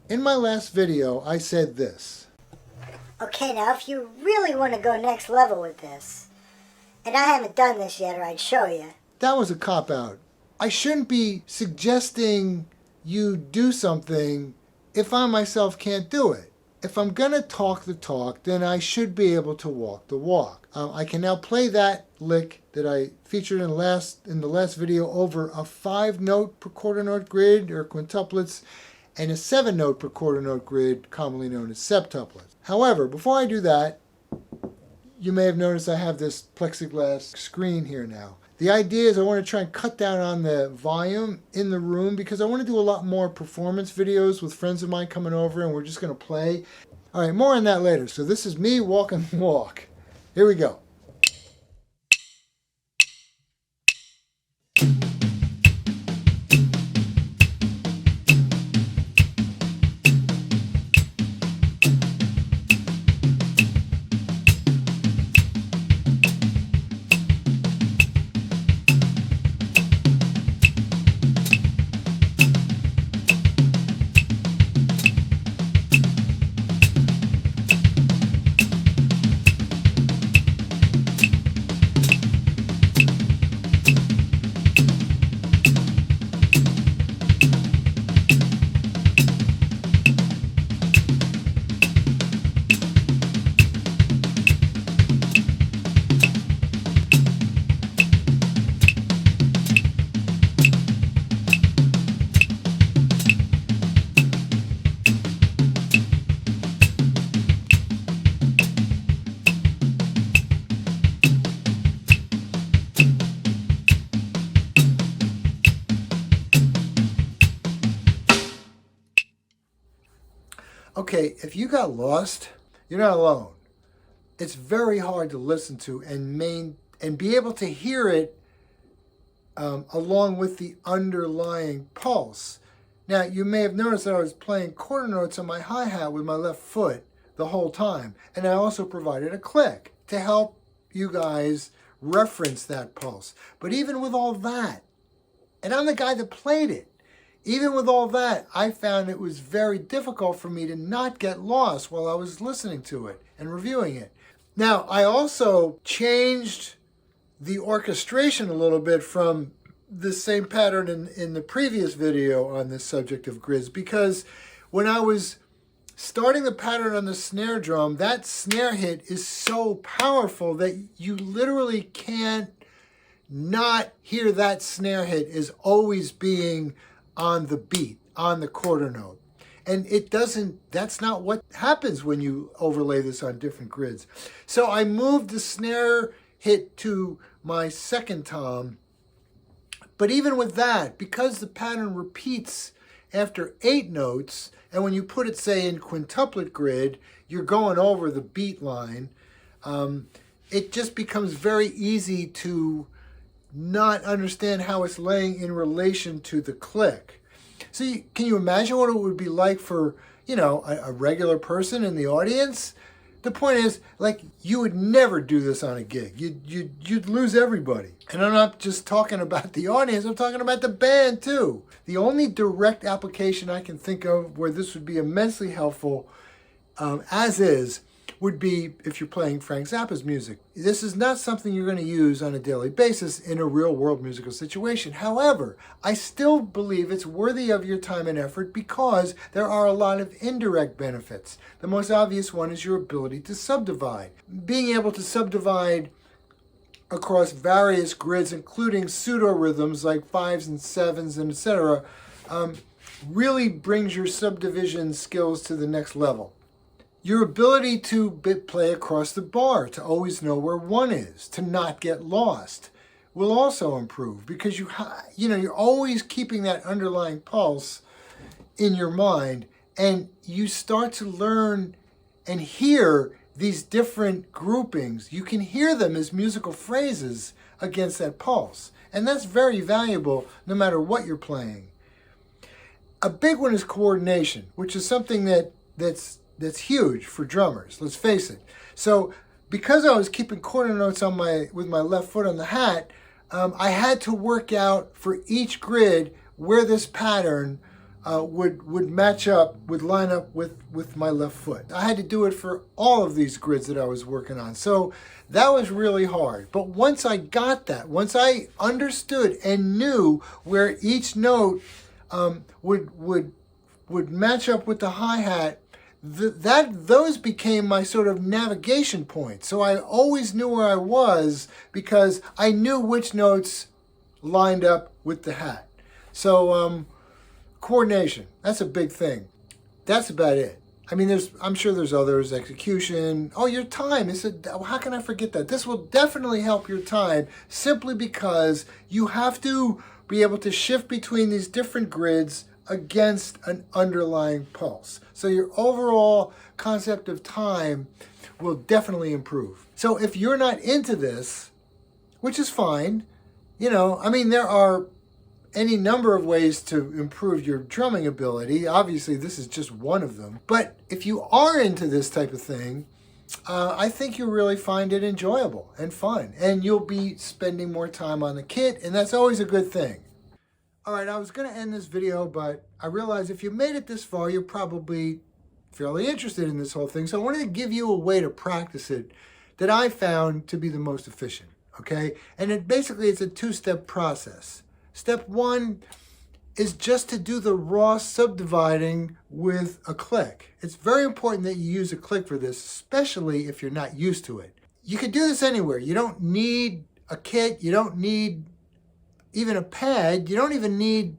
In my last video, I said this. Okay, now if you really want to go next level with this, and I haven't done this yet or I'd show you. That was a cop-out. I shouldn't be suggesting you do something if I myself can't do it. If I'm going to talk the talk, then I should be able to walk the walk. I can now play that lick that I featured in the last video over a 5-note per quarter note grid, or quintuplets, and a 7-note per quarter note grid, commonly known as septuplets. However, before I do that, you may have noticed I have this plexiglass screen here now. The idea is I want to try and cut down on the volume in the room because I want to do a lot more performance videos with friends of mine coming over, and we're just going to play. All right, more on that later. So this is me walking the walk. Here we go. Okay, if you got lost, you're not alone. It's very hard to listen to and be able to hear it along with the underlying pulse. Now, you may have noticed that I was playing quarter notes on my hi-hat with my left foot the whole time, and I also provided a click to help you guys reference that pulse. But even with all that, and I'm the guy that played it, even with all that, I found it was very difficult for me to not get lost while I was listening to it and reviewing it. Now, I also changed the orchestration a little bit from the same pattern in the previous video on this subject of grids, because when I was starting the pattern on the snare drum, that snare hit is so powerful that you literally can't not hear that snare hit as always being on the beat, on the quarter note. And that's not what happens when you overlay this on different grids. So I moved the snare hit to my second tom. But even with that, because the pattern repeats after 8 notes, and when you put it, say, in quintuplet grid, you're going over the beat line, it just becomes very easy to not understand how it's laying in relation to the click. So can you imagine what it would be like for, a regular person in the audience? The point is, like, you would never do this on a gig. You'd lose everybody. And I'm not just talking about the audience, I'm talking about the band too. The only direct application I can think of where this would be immensely helpful, as is, would be if you're playing Frank Zappa's music. This is not something you're going to use on a daily basis in a real-world musical situation. However, I still believe it's worthy of your time and effort because there are a lot of indirect benefits. The most obvious one is your ability to subdivide. Being able to subdivide across various grids, including pseudo-rhythms like 5s and 7s and etc., really brings your subdivision skills to the next level. Your ability to play across the bar, to always know where 1 is, to not get lost, will also improve because you're always keeping that underlying pulse in your mind, and you start to learn and hear these different groupings. You can hear them as musical phrases against that pulse, and that's very valuable no matter what you're playing. A big one is coordination, which is something that's huge for drummers, let's face it. So because I was keeping quarter notes with my left foot on the hat, I had to work out for each grid where this pattern would match up, would line up with my left foot. I had to do it for all of these grids that I was working on. So that was really hard. But once I got that, once I understood and knew where each note would match up with the hi-hat, those became my sort of navigation point. So I always knew where I was because I knew which notes lined up with the hat. So coordination, that's a big thing. That's about it. I mean, I'm sure there's others, execution. Oh, your time. How can I forget that? This will definitely help your time simply because you have to be able to shift between these different grids against an underlying pulse. So your overall concept of time will definitely improve. So if you're not into this, which is fine, I mean, there are any number of ways to improve your drumming ability. Obviously, this is just one of them. But if you are into this type of thing, I think you'll really find it enjoyable and fun. And you'll be spending more time on the kit, and that's always a good thing. All right, I was going to end this video, but I realized if you made it this far, you're probably fairly interested in this whole thing. So I wanted to give you a way to practice it that I found to be the most efficient, okay? And it's a two-step process. Step one is just to do the raw subdividing with a click. It's very important that you use a click for this, especially if you're not used to it. You can do this anywhere. You don't need a kit. You don't need even a pad. You don't even need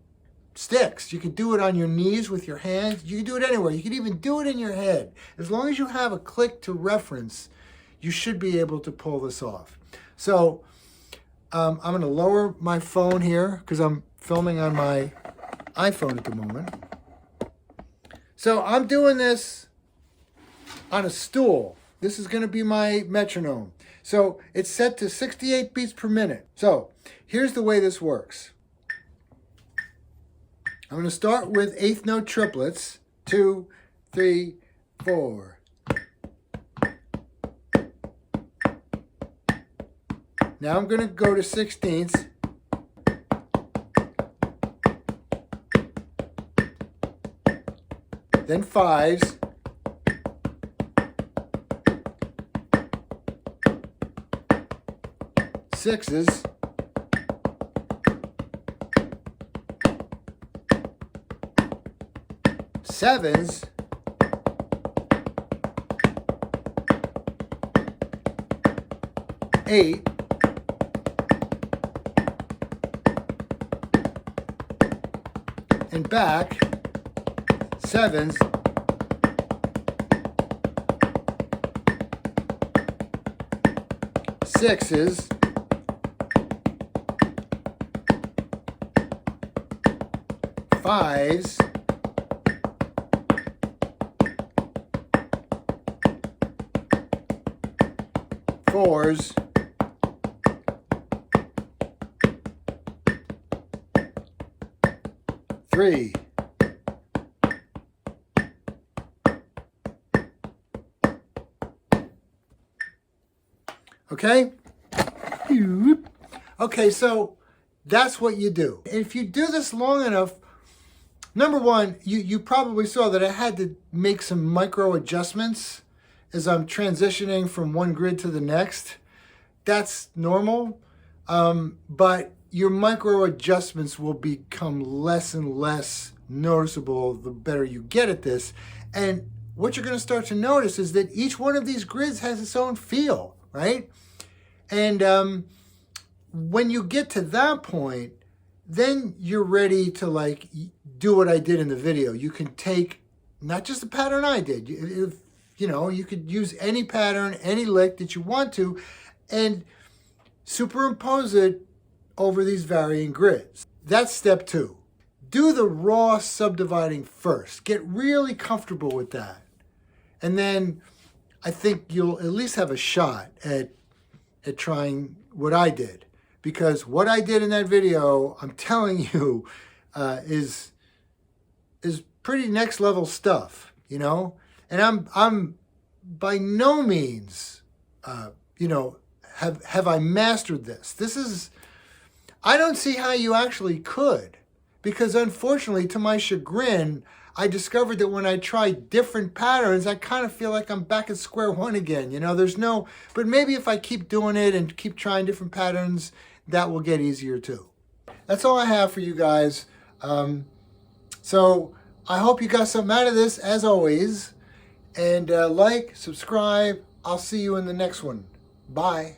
sticks. You can do it on your knees with your hands. You can do it anywhere. You can even do it in your head. As long as you have a click to reference, you should be able to pull this off. So I'm going to lower my phone here because I'm filming on my iPhone at the moment. So I'm doing this on a stool. This is going to be my metronome. So it's set to 68 beats per minute. So here's the way this works. I'm going to start with eighth note triplets. 2, 3, 4. Now I'm going to go to 16ths. Then 5s. Sixes. Sevens. Eight. And back, sevens, sixes, fives, fours, three, okay? Okay, so that's what you do. And if you do this long enough, number one, you probably saw that I had to make some micro adjustments as I'm transitioning from one grid to the next. That's normal, but your micro adjustments will become less and less noticeable the better you get at this. And what you're going to start to notice is that each one of these grids has its own feel, right? And when you get to that point, then you're ready to do what I did in the video. You can take not just the pattern I did. You could use any pattern, any lick that you want to, and superimpose it over these varying grids. That's step two. Do the raw subdividing first. Get really comfortable with that. And then I think you'll at least have a shot at trying what I did. Because what I did in that video, I'm telling you, is pretty next level stuff, And I'm by no means, have I mastered this. I don't see how you actually could, because unfortunately, to my chagrin, I discovered that when I try different patterns, I kind of feel like I'm back at square one again. But maybe if I keep doing it and keep trying different patterns, that will get easier too. That's all I have for you guys. So I hope you got something out of this, as always. And like, subscribe. I'll see you in the next one. Bye.